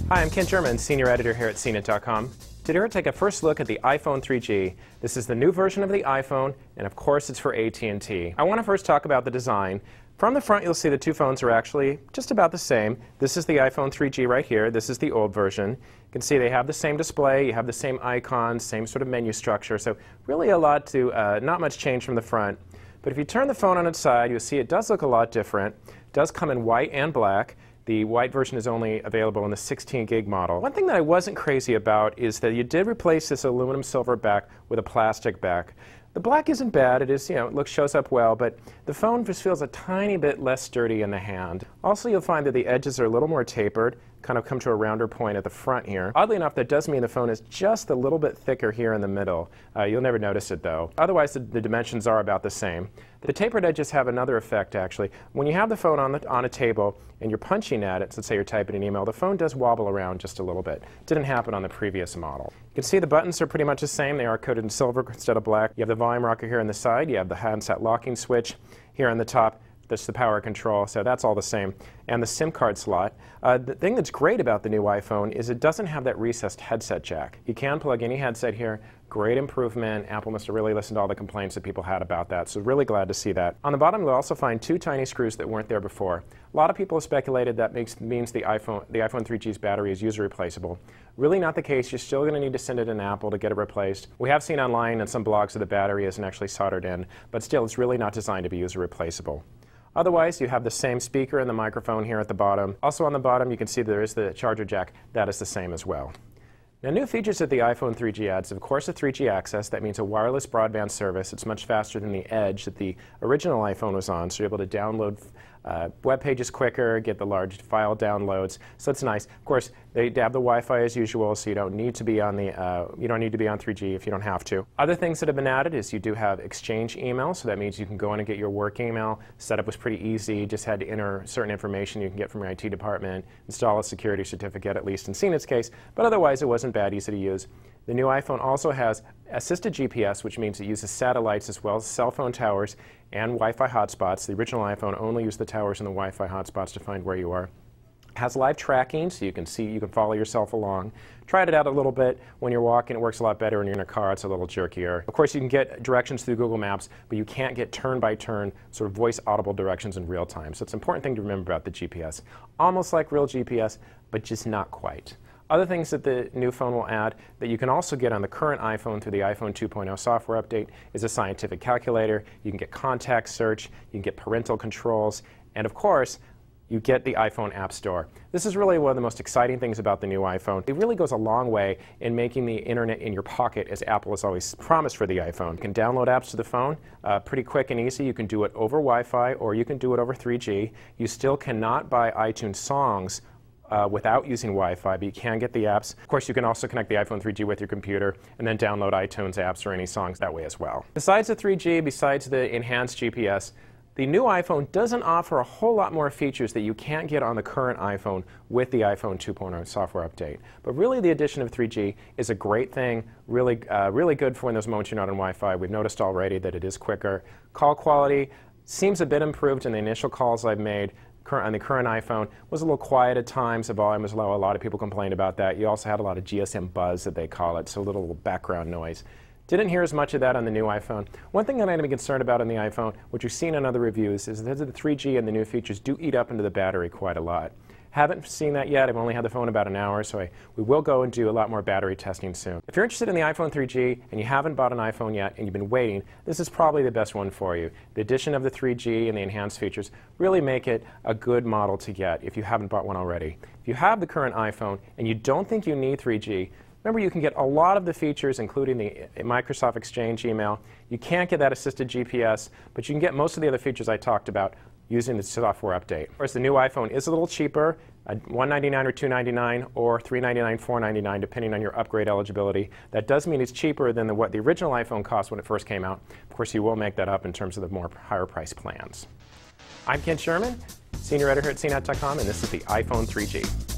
Hi, I'm Ken German, Senior Editor here at CNet.com. Today we're take a first look at the iPhone 3G. This is the new version of the iPhone, and of course it's for AT&T. I want to first talk about the design. From the front, you'll see the two phones are actually just about the same. This is the iPhone 3G right here. This is the old version. You can see they have the same display, you have the same icons, same sort of menu structure, so really not much change from the front. But if you turn the phone on its side, you'll see it does look a lot different. It does come in white and black. The white version is only available in the 16 gig model. One thing that I wasn't crazy about is that you did replace this aluminum silver back with a plastic back. The black isn't bad, it is, shows up well, but the phone just feels a tiny bit less sturdy in the hand. Also, you'll find that the edges are a little more tapered, kind of come to a rounder point at the front here. Oddly enough, that does mean the phone is just a little bit thicker here in the middle. You'll never notice it though. Otherwise, the dimensions are about the same. The tapered edges have another effect actually. When you have the phone on a table and you're punching at it, so let's say you're typing an email, the phone does wobble around just a little bit. It didn't happen on the previous model. You can see the buttons are pretty much the same. They are coated in silver instead of black. You have the volume rocker here on the side. You have the handset locking switch here on the top. That's the power control, so that's all the same. And the SIM card slot. The thing that's great about the new iPhone is it doesn't have that recessed headset jack. You can plug any headset here. Great improvement. Apple must have really listened to all the complaints that people had about that, so really glad to see that. On the bottom, you'll also find two tiny screws that weren't there before. A lot of people have speculated that means the iPhone 3G's battery is user replaceable. Really not the case. You're still going to need to send it in Apple to get it replaced. We have seen online in some blogs that the battery isn't actually soldered in, but still, it's really not designed to be user replaceable. Otherwise, you have the same speaker and the microphone here at the bottom. Also on the bottom, you can see there is the charger jack. That is the same as well. Now, new features that the iPhone 3G adds, of course, a 3G access. That means a wireless broadband service. It's much faster than the Edge that the original iPhone was on, so you're able to download web pages quicker, get the large file downloads. So it's nice. Of course, they have the Wi-Fi as usual, so you don't need to be on 3G if you don't have to. Other things that have been added is you do have Exchange email, so that means you can go in and get your work email. Setup was pretty easy. Just had to enter certain information you can get from your IT department, install a security certificate, at least in CNET's case, but otherwise it wasn't bad, easy to use. The new iPhone also has assisted GPS, which means it uses satellites as well as cell phone towers and Wi-Fi hotspots. The original iPhone only used the towers and the Wi-Fi hotspots to find where you are. It has live tracking, so you can follow yourself along. Tried it out a little bit when you're walking. It works a lot better when you're in a car. It's a little jerkier. Of course, you can get directions through Google Maps, but you can't get turn-by-turn sort of voice audible directions in real time. So it's an important thing to remember about the GPS. Almost like real GPS, but just not quite. Other things that the new phone will add that you can also get on the current iPhone through the iPhone 2.0 software update is a scientific calculator. You can get contact search, you can get parental controls, and of course, you get the iPhone App Store. This is really one of the most exciting things about the new iPhone. It really goes a long way in making the internet in your pocket, as Apple has always promised for the iPhone. You can download apps to the phone pretty quick and easy. You can do it over Wi-Fi or you can do it over 3G. You still cannot buy iTunes songs without using Wi-Fi, but you can get the apps. Of course, you can also connect the iPhone 3G with your computer and then download iTunes apps or any songs that way as well. Besides the 3G, besides the enhanced GPS, the new iPhone doesn't offer a whole lot more features that you can't get on the current iPhone with the iPhone 2.0 software update. But really, the addition of 3G is a great thing, really good for when those moments you're not on Wi-Fi. We've noticed already that it is quicker. Call quality seems a bit improved in the initial calls I've made. On the current iPhone was a little quiet at times. The volume was low. A lot of people complained about that. You also had a lot of GSM buzz that they call it, so a little background noise. Didn't hear as much of that on the new iPhone. One thing that I'm concerned about on the iPhone, which we've seen in other reviews, is that the 3G and the new features do eat up into the battery quite a lot. Haven't seen that yet. I've only had the phone about an hour, so we will go and do a lot more battery testing soon. If you're interested in the iPhone 3G and you haven't bought an iPhone yet and you've been waiting, this is probably the best one for you. The addition of the 3G and the enhanced features really make it a good model to get if you haven't bought one already. If you have the current iPhone and you don't think you need 3G, remember you can get a lot of the features, including the Microsoft Exchange email. You can't get that assisted GPS, but you can get most of the other features I talked about using the software update. Of course, the new iPhone is a little cheaper, $199 or $299 or $399, $499, depending on your upgrade eligibility. That does mean it's cheaper than what the original iPhone cost when it first came out. Of course, you will make that up in terms of the higher price plans. I'm Ken Sherman, Senior Editor at CNet.com, and this is the iPhone 3G.